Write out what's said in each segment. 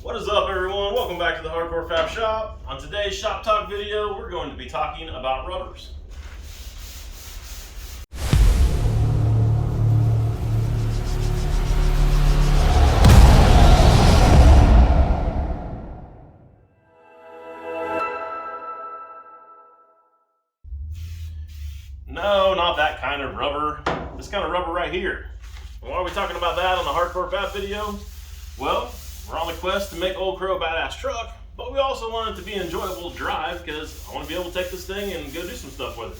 What is up, everyone? Welcome back to the Hardcore Fab Shop. On today's Shop Talk video, we're going to be talking about rubbers. No, not that kind of rubber. This kind of rubber right here. Why are we talking about that on the Hardcore Fab video? Well, we're on the quest to make Old Crow a badass truck, but we also want it to be enjoyable to drive because I want to be able to take this thing and go do some stuff with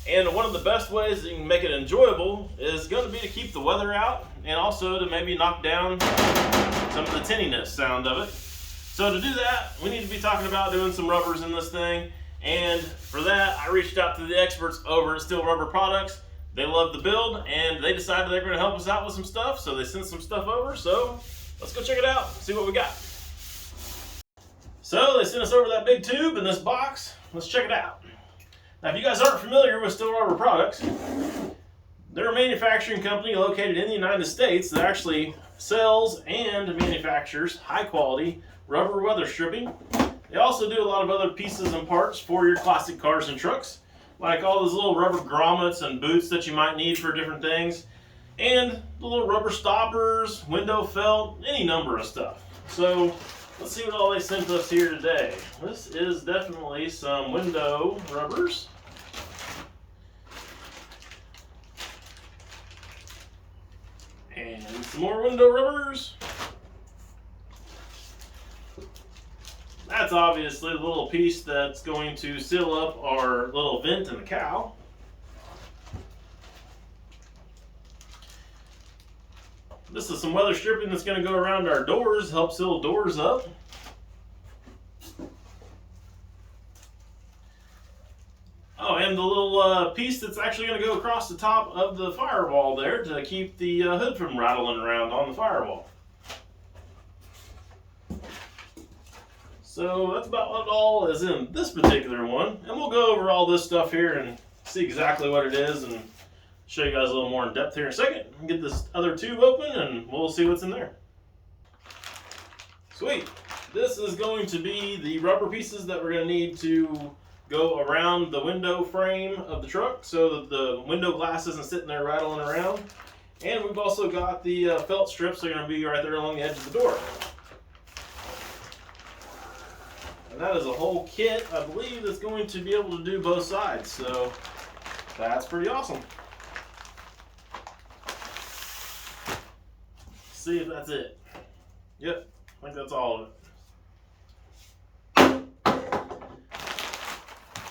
it. And one of the best ways that you can make it enjoyable is going to be to keep the weather out and also to maybe knock down some of the tinniness sound of it. So to do that, we need to be talking about doing some rubbers in this thing. And for that, I reached out to the experts over at Steel Rubber Products. They loved the build and they decided they're going to help us out with some stuff. So they sent some stuff over. So let's go check it out, see what we got. So they sent us over that big tube in this box. Let's check it out. Now, if you guys aren't familiar with Steel Rubber Products, they're a manufacturing company located in the United States that actually sells and manufactures high quality rubber weather stripping. They also do a lot of other pieces and parts for your classic cars and trucks, like all those little rubber grommets and boots that you might need for different things, and the little rubber stoppers, window felt, any number of stuff. So let's see what all they sent us here today. This is definitely some window rubbers. And some more window rubbers. That's obviously the little piece that's going to seal up our little vent in the cow. This is some weather stripping that's going to go around our doors, help seal doors up. Oh, and the little piece that's actually going to go across the top of the firewall there to keep the hood from rattling around on the firewall. So that's about what all is in this particular one. And we'll go over all this stuff here and see exactly what it is and show you guys a little more in depth here in a second. Get this other tube open and we'll see what's in there. Sweet. This is going to be the rubber pieces that we're going to need to go around the window frame of the truck so that the window glass isn't sitting there rattling around. And we've also got the felt strips that are going to be right there along the edge of the door. And that is a whole kit, I believe, that's going to be able to do both sides. So that's pretty awesome. See if that's it. Yep, I think that's all of it.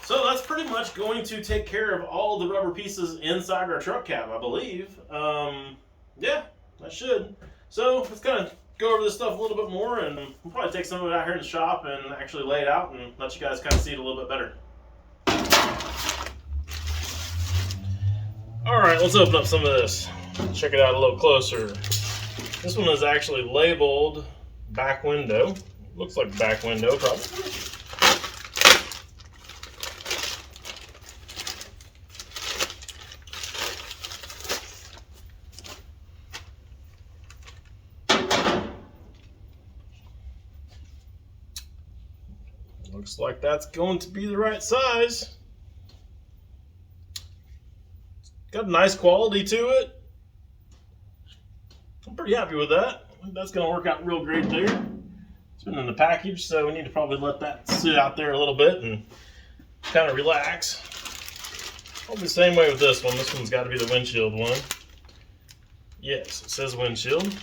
So that's pretty much going to take care of all the rubber pieces inside our truck cab, I believe. Yeah, that should. So let's kind of go over this stuff a little bit more, and we'll probably take some of it out here in the shop and actually lay it out and let you guys kind of see it a little bit better. All right, let's open up some of this. Check it out a little closer. This one is actually labeled back window. Looks like back window, probably. Looks like that's going to be the right size. Got a nice quality to it. I'm pretty happy with that. I think that's going to work out real great there. It's been in the package, so we need to probably let that sit out there a little bit and kind of relax. Probably the same way with this one. This one's got to be the windshield one. Yes, it says windshield.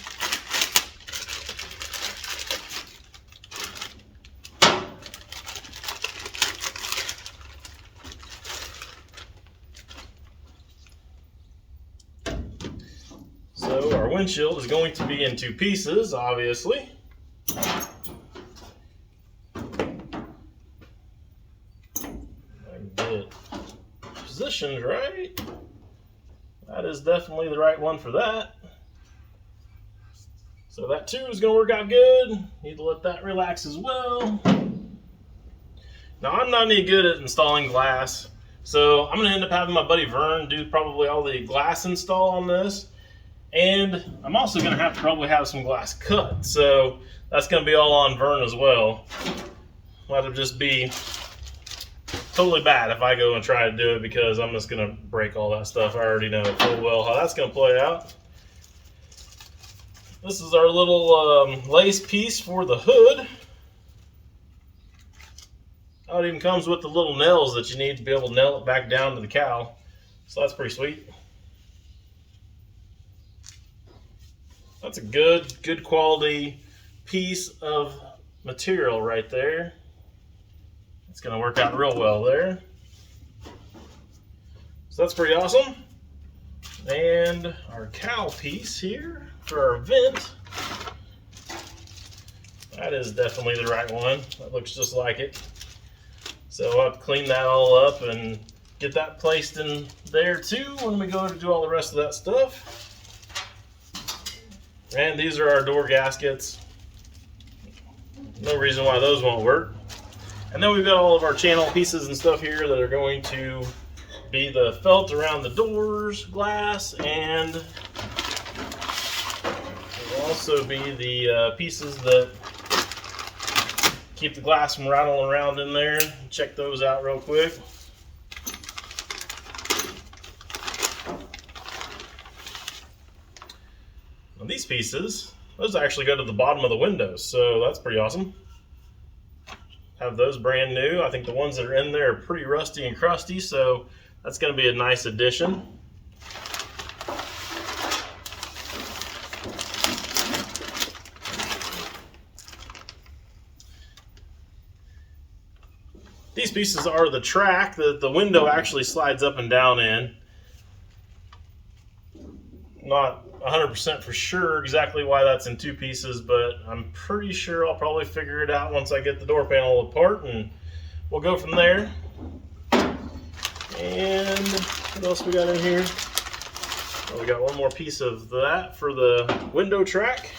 So our windshield is going to be in two pieces, obviously. Get it positioned right. That is definitely the right one for that. So that too is going to work out good. Need to let that relax as well. Now I'm not any good at installing glass, so I'm going to end up having my buddy Vern do probably all the glass install on this. And I'm also going to have to probably have some glass cut, so that's going to be all on Vern as well. That'll just be totally bad if I go and try to do it, because I'm just going to break all that stuff. I already know full well how that's going to play out. This is our little lace piece for the hood. Oh, it even comes with the little nails that you need to be able to nail it back down to the cowl. So that's pretty sweet. That's a good quality piece of material right there. It's going to work out real well there. So that's pretty awesome. And our cowl piece here for our vent. That is definitely the right one. That looks just like it. So I'll clean that all up and get that placed in there too when we go to do all the rest of that stuff. And these are our door gaskets. No reason why those won't work. And then we've got all of our channel pieces and stuff here that are going to be the felt around the doors, glass, and will also be the pieces that keep the glass from rattling around in there. Check those out real quick. Now these pieces, those actually go to the bottom of the windows, so that's pretty awesome. Have those brand new. I think the ones that are in there are pretty rusty and crusty, so that's going to be a nice addition. These pieces are the track that the window actually slides up and down in. Not 100% for sure exactly why that's in two pieces, but I'm pretty sure I'll probably figure it out once I get the door panel apart, and we'll go from there. And what else we got in here? Oh, we got one more piece of that for the window track.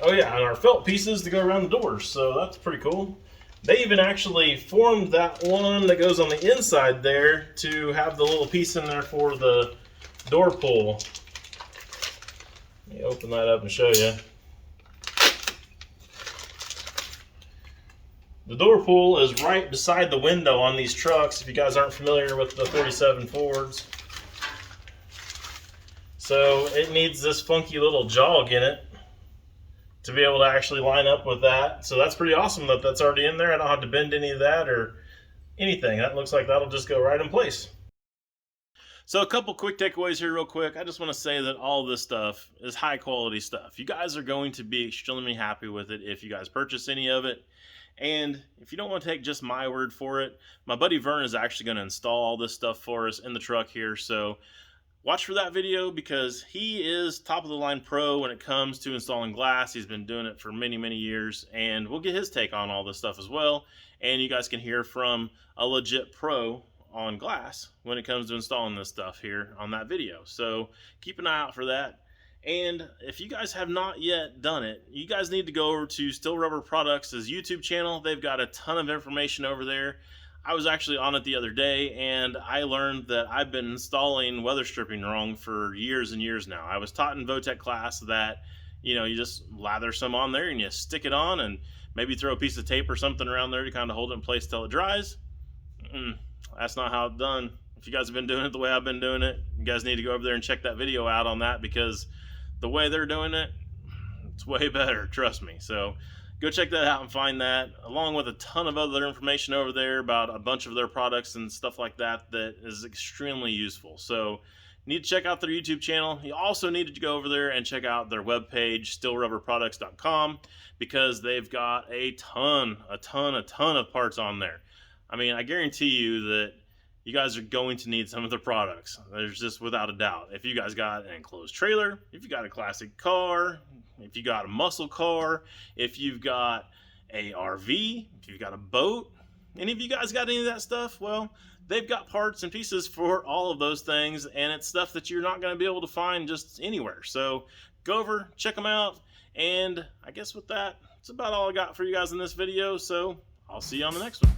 Oh yeah, and our felt pieces to go around the doors, so that's pretty cool. They even actually formed that one that goes on the inside there to have the little piece in there for the door pull. Let me open that up and show you. The door pull is right beside the window on these trucks, if you guys aren't familiar with the 37 Fords. So it needs this funky little jog in it to be able to actually line up with that. So that's pretty awesome that that's already in there. I don't have to bend any of that or anything. That looks like that'll just go right in place. So a couple quick takeaways here real quick. I just want to say that all this stuff is high quality stuff. You guys are going to be extremely happy with it if you guys purchase any of it. And if you don't want to take just my word for it, my buddy Vern is actually going to install all this stuff for us in the truck here. So watch for that video, because he is top of the line pro when it comes to installing glass. He's been doing it for many, many years, and we'll get his take on all this stuff as well. And you guys can hear from a legit pro on glass when it comes to installing this stuff here on that video. So keep an eye out for that. And if you guys have not yet done it, you guys need to go over to Still Rubber Products' YouTube channel. They've got a ton of information over there. I was actually on it the other day, and I learned that I've been installing weather stripping wrong for years and years now. I was taught in VOTEC class that, you know, you just lather some on there and you stick it on and maybe throw a piece of tape or something around there to kind of hold it in place till it dries. That's not how it's done. If you guys have been doing it the way I've been doing it, you guys need to go over there and check that video out on that, because the way they're doing it, it's way better, trust me. So go check that out and find that, along with a ton of other information over there about a bunch of their products and stuff like that that is extremely useful. So you need to check out their YouTube channel. You also need to go over there and check out their webpage, stillrubberproducts.com, because they've got a ton of parts on there. I mean, I guarantee you that you guys are going to need some of their products. There's just without a doubt. If you guys got an enclosed trailer, if you got a classic car, if you got a muscle car, if you've got a RV, if you've got a boat, any of you guys got any of that stuff, well, they've got parts and pieces for all of those things, and it's stuff that you're not going to be able to find just anywhere. So go over, check them out, and I guess with that, that's about all I got for you guys in this video, so I'll see you on the next one.